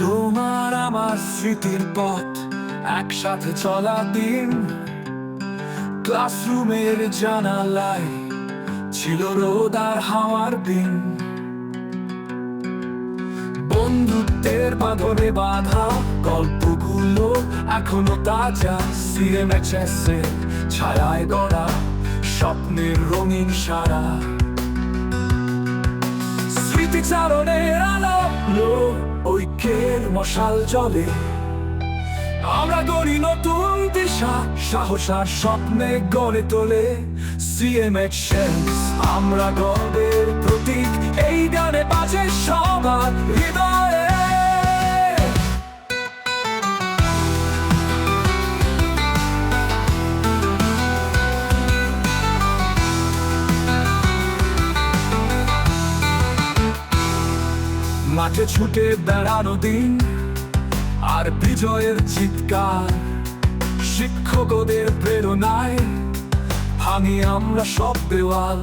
তোমার আমার স্মৃতির পথ, একসাথে চলা দিন। ক্লাসরুমের জানালায় ছিল রোদ আর হাওয়ার দিন। বন্ধুত্বের বাঁধনে বাঁধা গল্পগুলো এখনো তাজা। CMHS এর ছায়ায় গড়া স্বপ্নের রঙিন সারা। স্মৃতিচারণের আলো ঐক্যের মশাল জ্বলে। আমরা গড়ি নতুন দিশা, সাহস আর স্বপ্নে গড়ে তোলে CMHS। আমরা গর্বের প্রতীক, এই গানে বাজে সবার হৃদয়ে। মাঠে ছুটে বেড়ানো দিন আর বিজয়ের চিৎকার। শিক্ষকদের প্রেরণায় ভাঙি আমরা সব দেওয়াল।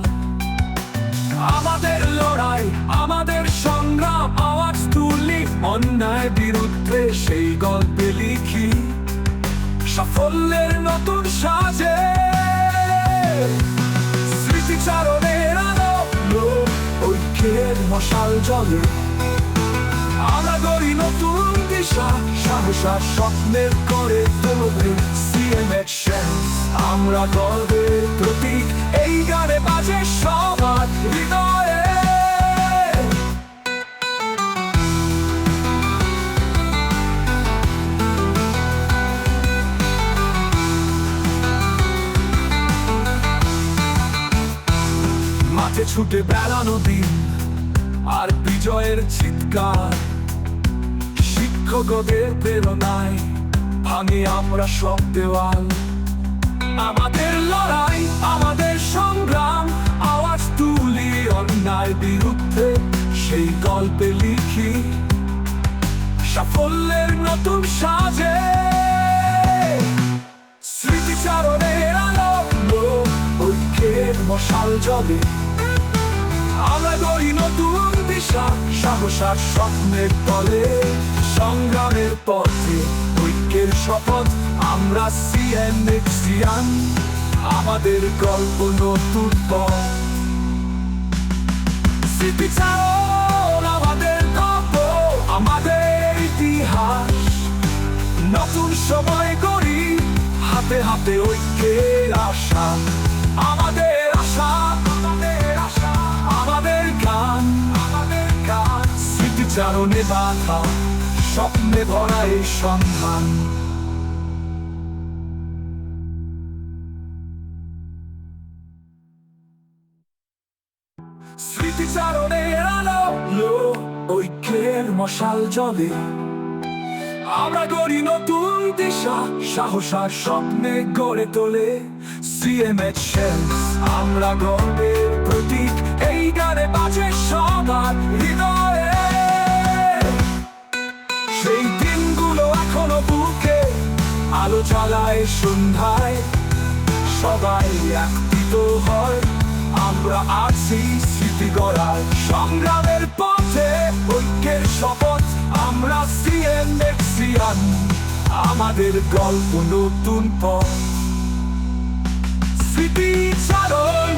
আমাদের লড়াই, আমাদের সংগ্রাম, আওয়াজ তুলি অন্যায় বিরুদ্ধে, সেই গল্পে লিখি সাফল্যের নতুন সাজে। স্মৃতিচারণের আলো ঐক্যের মশাল জ্বলে। আমরা গড়ি নতুন দিশা, সাহস আর স্বপ্নের করে তোলে CMHS। আমরা গর্বের প্রতীক, এই গানে বাজে সবার হৃদয়ে। মাঠে ছুটে বেড়ানো দিন আর বিজয়ের চিৎকার। শিক্ষকদের প্রেরণায় ভাঙি আমরা সব দেওয়াল। আমাদের লড়াই, আমাদের সংগ্রাম, আওয়াজ তুলি অন্যায় বিরুদ্ধে, সেই গল্পে লিখি সাফল্যের নতুন সাজে। স্মৃতিচারণের আলো ঐক্যের মশাল জ্বলে। আমরা গড়ি নতুন দিশা, সাহস আর স্বপ্নের তলে। সংগ্রামের পথে ঐক্যের শপথ, আমরা CMHSian। আমাদের গল্প নতুন পথ। স্মৃতিচারণ আমাদের গল্প, আমাদের ইতিহাস। নতুন সময় গড়ি হাতে হাতে ঐক্যের আশা। আমাদের আশা, আমাদের আশা, আমাদের গান, আমাদের গান। স্মৃতিচারণে বাঁধা স্বপ্নে ভরা এই সন্ধান। স্মৃতিচারণের আলো ঐক্যের মশাল জ্বলে। আমরা গড়ি নতুন দিশা, সাহস আর স্বপ্নে গড়ে তোলে CMHS। আমরা গর্বের প্রতীক, এই গানে বাজে সবার হৃদয়ে। সেই দিনগুলো এখনো বুকে আলো জ্বালায় সন্ধ্যায়। সবাই একত্রিত হয়, আমরা আছি স্মৃতি গড়ার। সংগ্রামের পথে ঐক্যের শপথ, আমরা CMHSian। আমাদের গল্প নতুন পথ। স্মৃতিচারণ